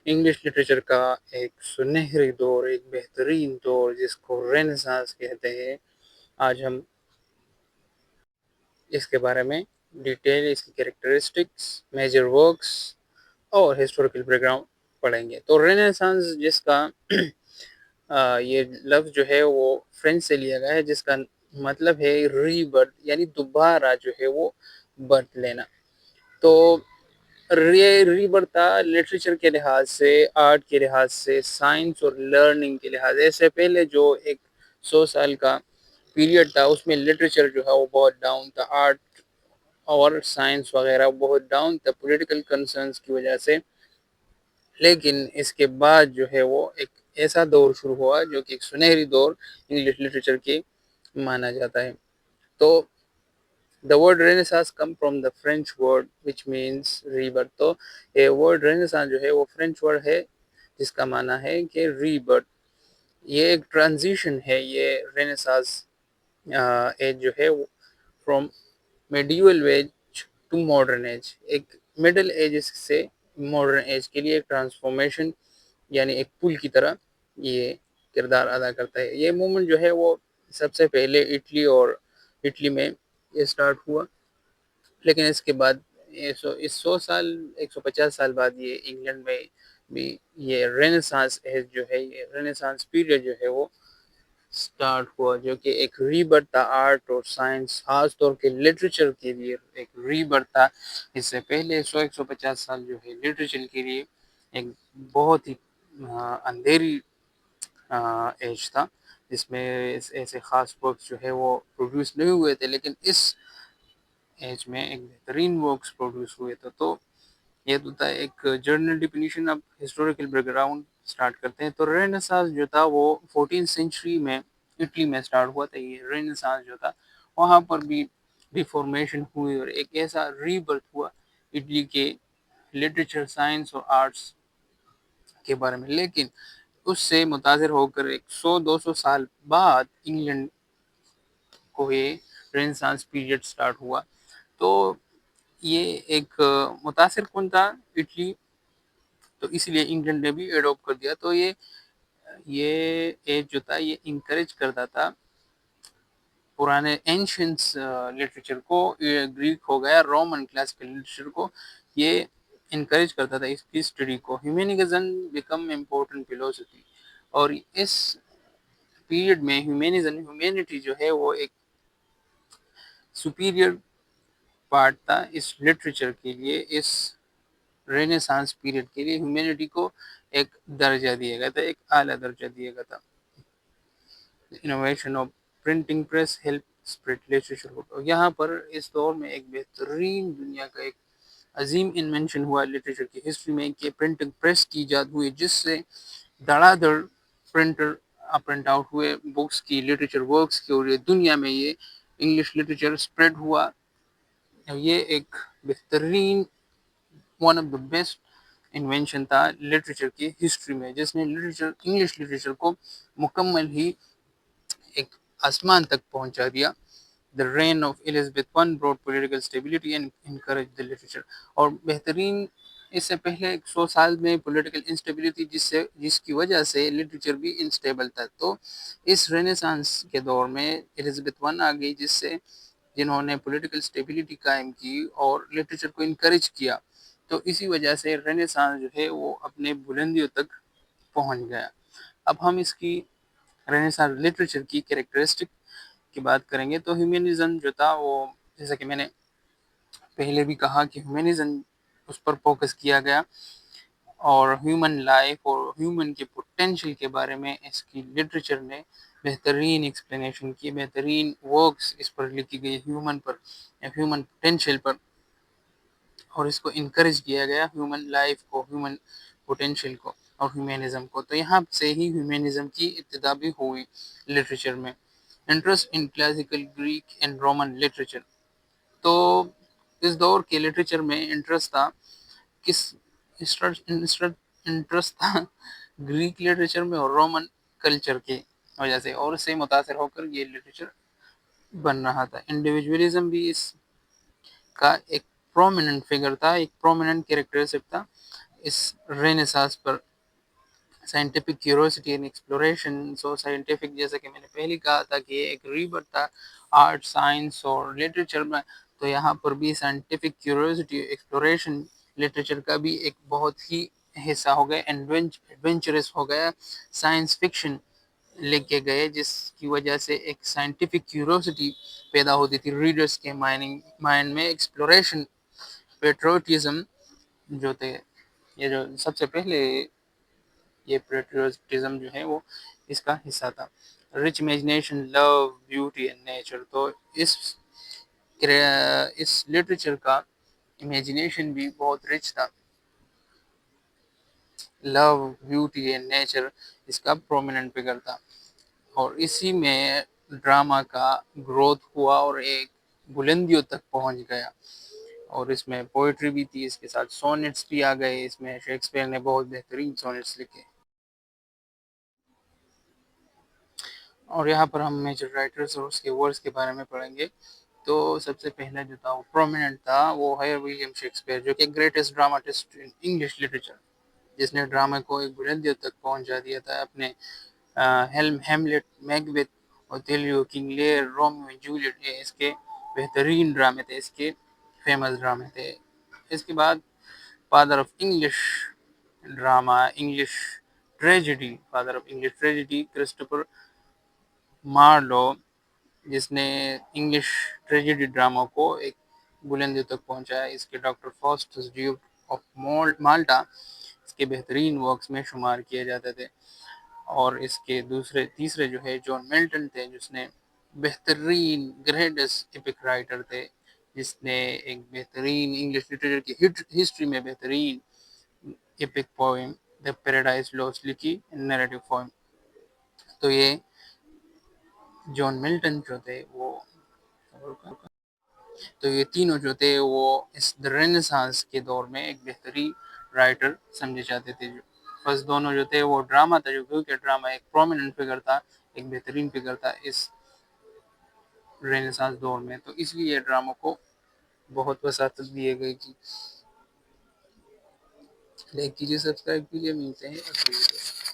English literature کا ایک سنہری دور، ایک بہترین دور جس کو رینیسانس کہتے ہیں، آج ہم اس کے بارے میں ڈیٹیل، اس کی کیریکٹرسٹکس، میجر ورکس اور ہسٹوریکل بیک گراؤنڈ پڑھیں گے۔ تو رینیسانس جس کا یہ لفظ جو ہے وہ فرینچ سے لیا گیا ہے، جس کا مطلب ہے ری برتھ، یعنی دوبارہ جو ہے وہ برتھ لینا۔ تو ری برتھ تھا لٹریچر کے لحاظ سے، آرٹ کے لحاظ سے، سائنس اور لرننگ کے لحاظ سے۔ اس سے پہلے جو ایک 100 سال کا پیریڈ تھا اس میں لٹریچر جو ہے وہ بہت ڈاؤن تھا، آرٹ اور سائنس وغیرہ بہت ڈاؤن تھا پولیٹیکل کنسرنس کی وجہ سے۔ لیکن اس کے بعد جو ہے وہ ایک ایسا دور شروع ہوا جو کہ ایک سنہری دور انگلش لٹریچر کی مانا جاتا ہے۔ تو the word renaissance come from the French word which means rebirth۔ تو یہ word renaissance جو ہے وہ فرینچ ورڈ ہے جس کا معنی ہے کہ rebirth۔ یہ ایک ٹرانزیشن ہے، یہ رینیسانس ایج جو ہے from medieval age to modern age, ایک مڈل ایج سے ماڈرن ایج کے لیے ایک ٹرانسفارمیشن، یعنی ایک پل کی طرح یہ کردار ادا کرتا ہے۔ یہ موومنٹ جو ہے وہ سب سے پہلے اٹلی میں یہ سٹارٹ ہوا، لیکن اس کے بعد اس 100 سال 150 سال بعد یہ انگلینڈ میں بھی یہ رینیسانس ایج جو ہے، یہ رینیسانس پیریڈ جو ہے وہ سٹارٹ ہوا، جو کہ ایک ری برتھ تھا آرٹ اور سائنس، خاص طور کے لٹریچر کے لیے ایک ری برتھ تھا۔ اس سے پہلے 100-150 سال جو ہے لٹریچر کے لیے ایک بہت ہی اندھیری ایج تھا، جس میں ایسے خاص ورکس جو ہے وہ پروڈیوس نہیں ہوئے تھے، لیکن اس ایج میں ایک بہترین ورکس پروڈیوس ہوئے تھے۔ تو یہ تو تھا ایک جرنل ڈیفینیشن۔ اب ہسٹوریکل بیک گراؤنڈ سٹارٹ کرتے ہیں۔ تو رینیسانس جو تھا وہ 14 سینچری میں اٹلی میں سٹارٹ ہوا تھا۔ یہ رینیسانس جو تھا وہاں پر بھی ریفارمیشن ہوئی اور ایک ایسا ری برتھ ہوا اٹلی کے لٹریچر، سائنس اور آرٹس کے بارے میں۔ لیکن اس سے متاثر ہو کر ایک 100-200 سال بعد انگلینڈ کو یہ رینیسانس پیریڈ سٹارٹ ہوا۔ تو یہ ایک متاثر کن تھا اٹلی، تو اس لیے انگلینڈ نے بھی ایڈوپٹ کر دیا۔ تو یہ ایج جو تھا یہ انکریج کرتا تھا پرانے اینشنس لٹریچر کو، گریک ہو گیا، رومن کلاسیکل لٹریچر کو، یہ انکریج کرتا تھا اس کی اسٹڈی کو۔ ہیومینزم بیکم امپورٹنٹ فلسفی، اور اس پیریڈ میں ہیومینٹی جو ہے وہ ایک سپیریئر پارٹ تھا اس لٹریچر کے لیے۔ اس رینیسانس پیریڈ کے لیے ہیومینٹی کو ایک درجہ دیا گیا تھا، ایک اعلیٰ درجہ دیا گیا تھا۔ Innovation of printing press help spread literature. اور یہاں پر اس دور میں ایک بہترین دنیا کا ایک عظیم انوینشن ہوا لٹریچر کی ہسٹری میں کہ پرنٹنگ پریس کی ایجاد ہوئی، جس سے دھڑا دھڑ پرنٹ آؤٹ ہوئے بکس کی، لٹریچر ورکس کی، اور یہ دنیا میں یہ انگلش لٹریچر اسپریڈ ہوا۔ یہ ایک بہترین one of the best invention تھا لٹریچر کی ہسٹری میں، جس نے انگلش لٹریچر کو مکمل ہی ایک آسمان تک پہنچا دیا۔ The reign of Elizabeth I brought political stability and encouraged the literature۔ اور بہترین، اس سے پہلے 100 سال میں پولیٹیکل انسٹیبلٹی جس کی وجہ سے لٹریچر بھی انسٹیبل تھا۔ تو اس رینیسانس کے دور میں الزبتھ I آ گئی، جنہوں نے پولیٹیکل اسٹیبلٹی قائم کی اور لٹریچر کو انکریج کیا۔ تو اسی وجہ سے رینیسانس جو ہے وہ اپنے بلندیوں تک پہنچ گیا۔ اب ہم اس کی رینیسانس لٹریچر کی کیریکٹرسٹک کی بات کریں گے۔ تو ہیومنزم جو تھا وہ، جیسا کہ میں نے پہلے بھی کہا کہ ہیومنزم اس پر فوکس کیا گیا، اور ہیومن لائف اور ہیومن کے پوٹینشیل کے بارے میں اس کی لٹریچر نے بہترین ایکسپلینیشن کی، بہترین ورکس اس پر لکھی گئی ہیومن پر، ہیومن پوٹینشیل پر، اور اس کو انکریج کیا گیا، ہیومن لائف کو، ہیومن پوٹینشیل کو اور ہیومنزم کو۔ تو یہاں سے ہی ہیومنزم کی ابتدا بھی ہوئی لٹریچر میں۔ Interest in classical Greek and Roman literature. تو اس دور کے لٹریچر میں انٹرسٹ تھا، انٹرسٹ تھا گریک لٹریچر میں اور رومن کلچر کی وجہ سے، اور اس سے متاثر ہو کر یہ لٹریچر بن رہا تھا۔ انڈیویجولزم بھی اس کا ایک پرومیننٹ فگر تھا، ایک پرومیننٹ کیریکٹرسٹک تھا۔ اس رینیسانس پر scientific curiosity and exploration. So scientific جیسا کہ میں نے پہلے کہا تھا کہ ایک ریبرتھ تھا آرٹ سائنس اور لٹریچر میں، تو یہاں پر بھی سائنٹیفک کیوروسٹی ایکسپلوریشن لٹریچر کا بھی ایک بہت ہی حصہ ہو گیا، ایڈونچرس ہو گیا. سائنس فکشن لکھ کے گئے جس کی وجہ سے ایک سائنٹیفک کیوروسٹی پیدا ہوتی تھی ریڈرز کے مائنڈ میں. ایکسپلوریشن پیٹروٹزم جو تھے، یہ جو سب سے پہلے یہ پیٹریوٹزم جو ہے وہ اس کا حصہ تھا. Rich imagination, love, beauty and nature. تو اس لٹریچر کا امیجنیشن بھی بہت رچ تھا. لو، بیوٹی اینڈ نیچر اس کا پرومیننٹ فگر تھا، اور اسی میں ڈراما کا گروتھ ہوا اور ایک بلندیوں تک پہنچ گیا. اور اس میں پوئٹری بھی تھی، اس کے ساتھ سونٹس بھی آ گئے. اس میں شیکسپیئر نے بہت بہترین سونٹس لکھے. اور یہاں پر ہم میجر رائٹرز اور اس کے ورکس کے بارے میں پڑھیں گے. تو سب سے پہلا جو تھا وہ پرومیننٹ تھا، وہ ہے ولیم شیکسپیئر، جو کہ گریٹسٹ ڈراماٹسٹ ان انگلش لٹریچر، جس نے ڈرامے کو ایک بلندیوں تک پہنچا دیا تھا. اپنے Hamlet, Macbeth, Othello, King Lear, Romeo and Juliet, یہ اس کے بہترین ڈرامے تھے، اس کے فیمس ڈرامے تھے. اس کے بعد father of English drama, English tragedy, father of English tragedy Christopher Marlowe, جس نے انگلش ٹریجڈی ڈراموں کو ایک بلندی تک پہنچایا. اس کے ڈاکٹر فاسٹس ڈیوک آف مالٹا اس کے بہترین ورکس میں شمار کیے جاتے تھے. اور اس کے تیسرے جو ہے جان ملٹن تھے، جس نے بہترین گریٹسٹ ایپک رائٹر تھے، جس نے ایک بہترین انگلش لٹریچر کی ہسٹری میں بہترین epic poem the Paradise Lost لکھی نیریٹو فارم. تو یہ جان ملٹن جو تھے تو یہ تینوں جو تھے وہ اس رینیسانس کے دور میں ایک بہترین رائٹر سمجھے جاتے تھے. بس دونوں جو تھے وہ ڈراما تھا، جو کیونکہ ڈراما ایک پرومیننٹ فگر تھا، ایک بہترین فگر تھا اس رینیسانس دور میں، تو اس لیے ڈراموں کو بہت وسعت دی گئی تھی. لائک کیجیے، سبسکرائب کیجیے، ملتے ہیں اگلی ویڈیو.